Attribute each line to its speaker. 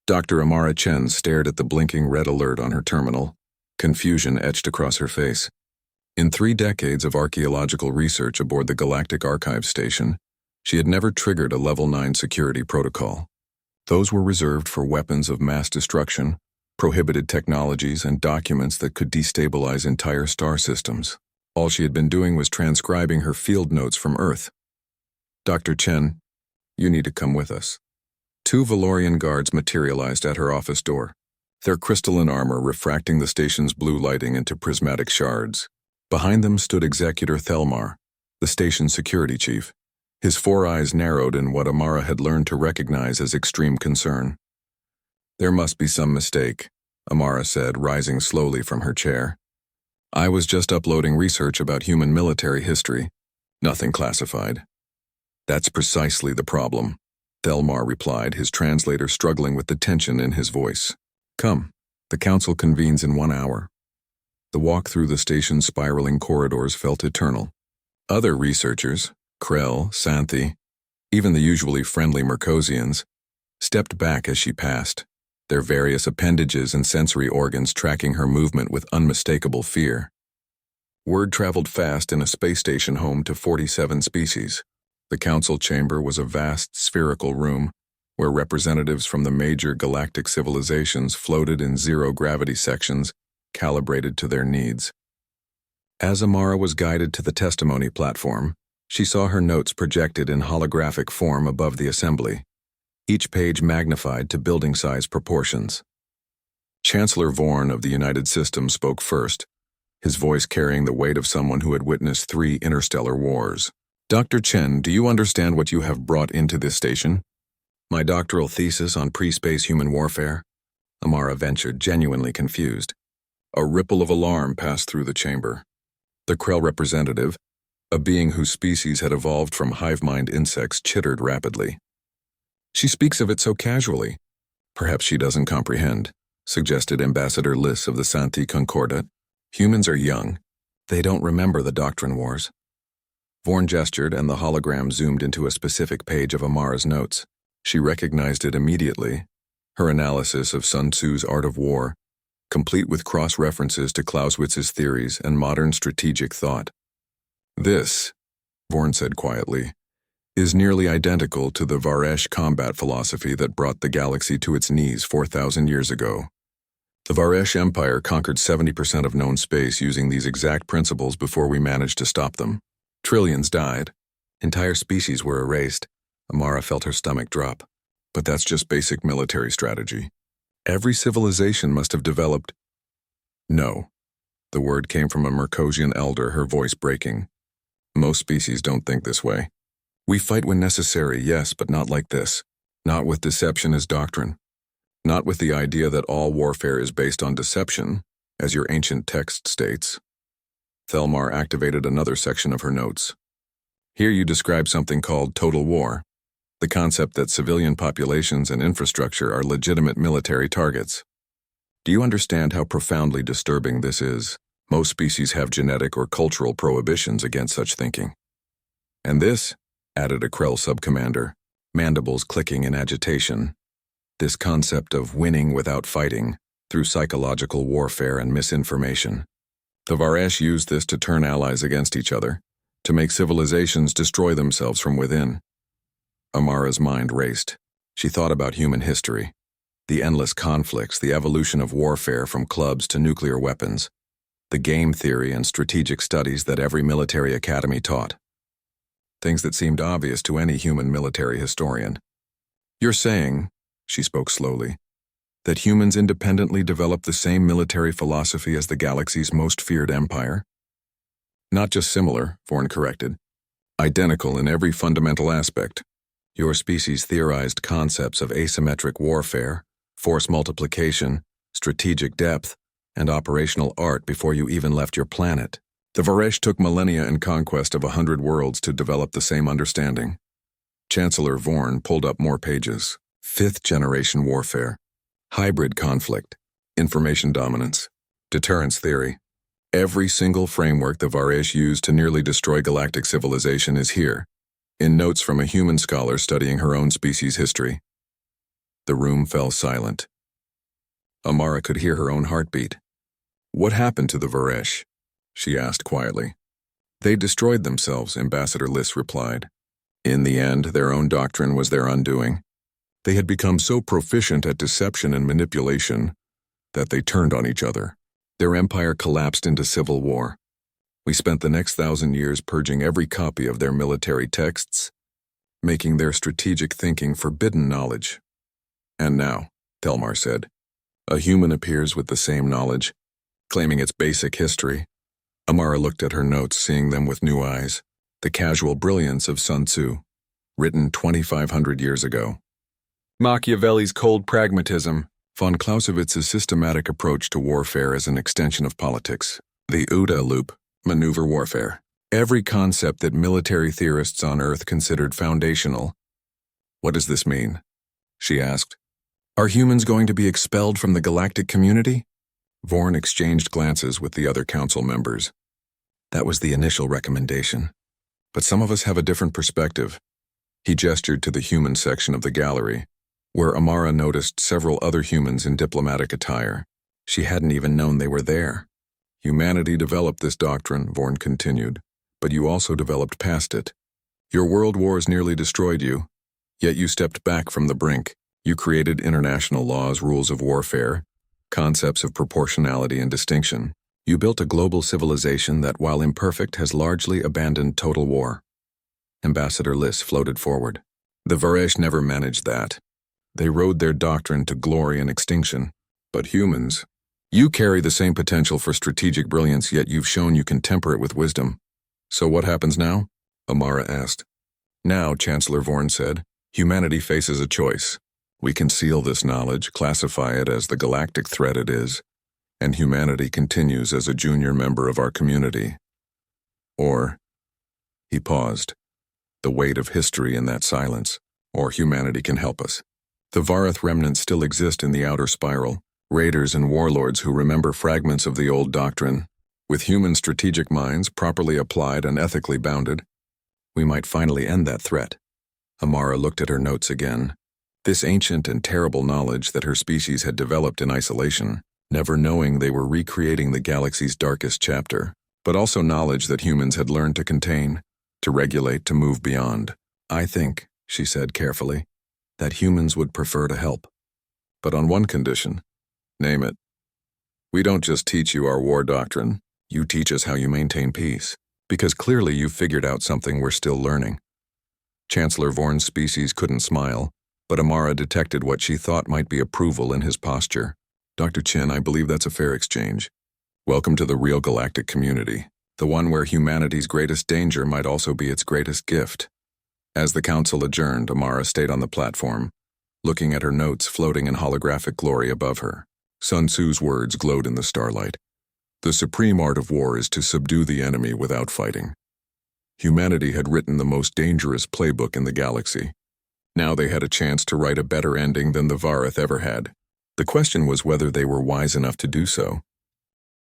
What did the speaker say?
Speaker 1: Dr. Amara Chen stared at the blinking red alert on her terminal. Confusion etched across her face. In 3 decades of archaeological research aboard the Galactic Archive Station, she had never triggered a Level 9 security protocol. Those were reserved for weapons of mass destruction, prohibited technologies, and documents that could destabilize entire star systems. All she had been doing was transcribing her field notes from Earth. "Dr. Chen, you need to come with us." 2 Valorian guards materialized at her office door, their crystalline armor refracting the station's blue lighting into prismatic shards. Behind them stood Executor Thelmar, the station's security chief. His 4 eyes narrowed in what Amara had learned to recognize as extreme concern. "There must be some mistake," Amara said, rising slowly from her chair. "I was just uploading research about human military history. Nothing classified." "That's precisely the problem," Thelmar replied, his translator struggling with the tension in his voice. "Come, the council convenes in 1 hour." The walk through the station's spiraling corridors felt eternal. Other researchers, Krell, Santhi, even the usually friendly Mercosians, stepped back as she passed, their various appendages and sensory organs tracking her movement with unmistakable fear. Word traveled fast in a space station home to 47 species. The council chamber was a vast spherical room where representatives from the major galactic civilizations floated in zero-gravity sections calibrated to their needs. As Amara was guided to the testimony platform, she saw her notes projected in holographic form above the assembly, each page magnified to building-size proportions. Chancellor Vorn of the United Systems spoke first, his voice carrying the weight of someone who had witnessed 3 interstellar wars. "Dr. Chen, do you understand what you have brought into this station?" "My doctoral thesis on pre-space human warfare?" Amara ventured, genuinely confused. A ripple of alarm passed through the chamber. The Krell representative, a being whose species had evolved from hive-mind insects, chittered rapidly. "She speaks of it so casually." "Perhaps she doesn't comprehend," suggested Ambassador Liss of the Santhi Concordat. "Humans are young. They don't remember the doctrine wars." Vorn gestured, and the hologram zoomed into a specific page of Amara's notes. She recognized it immediately, her analysis of Sun Tzu's Art of War, complete with cross-references to Clausewitz's theories and modern strategic thought. "This," Vorn said quietly, "is nearly identical to the Varesh combat philosophy that brought the galaxy to its knees 4,000 years ago. The Varesh Empire conquered 70% of known space using these exact principles before we managed to stop them. Trillions died. Entire species were erased." Amara felt her stomach drop. "But that's just basic military strategy. Every civilization must have developed—" "No." The word came from a Mercosian elder, her voice breaking. "Most species don't think this way. We fight when necessary, yes, but not like this. Not with deception as doctrine. Not with the idea that all warfare is based on deception, as your ancient text states." Thelmar activated another section of her notes. "Here you describe something called total war, the concept that civilian populations and infrastructure are legitimate military targets. Do you understand how profoundly disturbing this is? Most species have genetic or cultural prohibitions against such thinking." "And this," added a Krell subcommander, mandibles clicking in agitation, "this concept of winning without fighting, through psychological warfare and misinformation. The Varesh used this to turn allies against each other, to make civilizations destroy themselves from within." Amara's mind raced. She thought about human history, the endless conflicts, the evolution of warfare from clubs to nuclear weapons, the game theory and strategic studies that every military academy taught. Things that seemed obvious to any human military historian. "You're saying," she spoke slowly, "that humans independently developed the same military philosophy as the galaxy's most feared empire?" "Not just similar," Vorn corrected. "Identical in every fundamental aspect. Your species theorized concepts of asymmetric warfare, force multiplication, strategic depth, and operational art before you even left your planet. The Varesh took millennia and conquest of 100 worlds to develop the same understanding." Chancellor Vorn pulled up more pages. 5th-generation warfare, hybrid conflict, information dominance, deterrence theory. Every single framework the Varesh used to nearly destroy galactic civilization is here, in notes from a human scholar studying her own species' history. The room fell silent. Amara could hear her own heartbeat. "What happened to the Varesh?" she asked quietly. "They destroyed themselves," Ambassador Liss replied. "In the end, their own doctrine was their undoing. They had become so proficient at deception and manipulation that they turned on each other. Their empire collapsed into civil war. We spent the next 1,000 years purging every copy of their military texts, making their strategic thinking forbidden knowledge. And now," Telmar said, "a human appears with the same knowledge, claiming its basic history." Amara looked at her notes, seeing them with new eyes. The casual brilliance of Sun Tzu, written 2,500 years ago. Machiavelli's cold pragmatism, von Clausewitz's systematic approach to warfare as an extension of politics, the OODA loop, maneuver warfare, every concept that military theorists on Earth considered foundational. "What does this mean?" she asked. "Are humans going to be expelled from the galactic community?" Vorn exchanged glances with the other council members. "That was the initial recommendation. But some of us have a different perspective." He gestured to the human section of the gallery, where Amara noticed several other humans in diplomatic attire. She hadn't even known they were there. "Humanity developed this doctrine," Vorn continued, "but you also developed past it. Your world wars nearly destroyed you, yet you stepped back from the brink. You created international laws, rules of warfare, concepts of proportionality and distinction. You built a global civilization that, while imperfect, has largely abandoned total war." Ambassador Liss floated forward. "The Varesh never managed that. They rode their doctrine to glory and extinction. But humans, you carry the same potential for strategic brilliance, yet you've shown you can temper it with wisdom." "So what happens now?" Amara asked. "Now," Chancellor Vorn said, "humanity faces a choice. We can seal this knowledge, classify it as the galactic threat it is, and humanity continues as a junior member of our community. Or," he paused, the weight of history in that silence, "or humanity can help us. The Vareth remnants still exist in the outer spiral, raiders and warlords who remember fragments of the old doctrine. With human strategic minds properly applied and ethically bounded, we might finally end that threat." Amara looked at her notes again. This ancient and terrible knowledge that her species had developed in isolation, never knowing they were recreating the galaxy's darkest chapter, but also knowledge that humans had learned to contain, to regulate, to move beyond. "I think," she said carefully, "that humans would prefer to help. But on one condition." "Name it." "We don't just teach you our war doctrine, you teach us how you maintain peace. Because clearly you've figured out something we're still learning." Chancellor Vorn's species couldn't smile, but Amara detected what she thought might be approval in his posture. "Dr. Chin, I believe that's a fair exchange. Welcome to the real galactic community, the one where humanity's greatest danger might also be its greatest gift." As the council adjourned, Amara stayed on the platform, looking at her notes floating in holographic glory above her. Sun Tzu's words glowed in the starlight. "The supreme art of war is to subdue the enemy without fighting." Humanity had written the most dangerous playbook in the galaxy. Now they had a chance to write a better ending than the Vareth ever had. The question was whether they were wise enough to do so.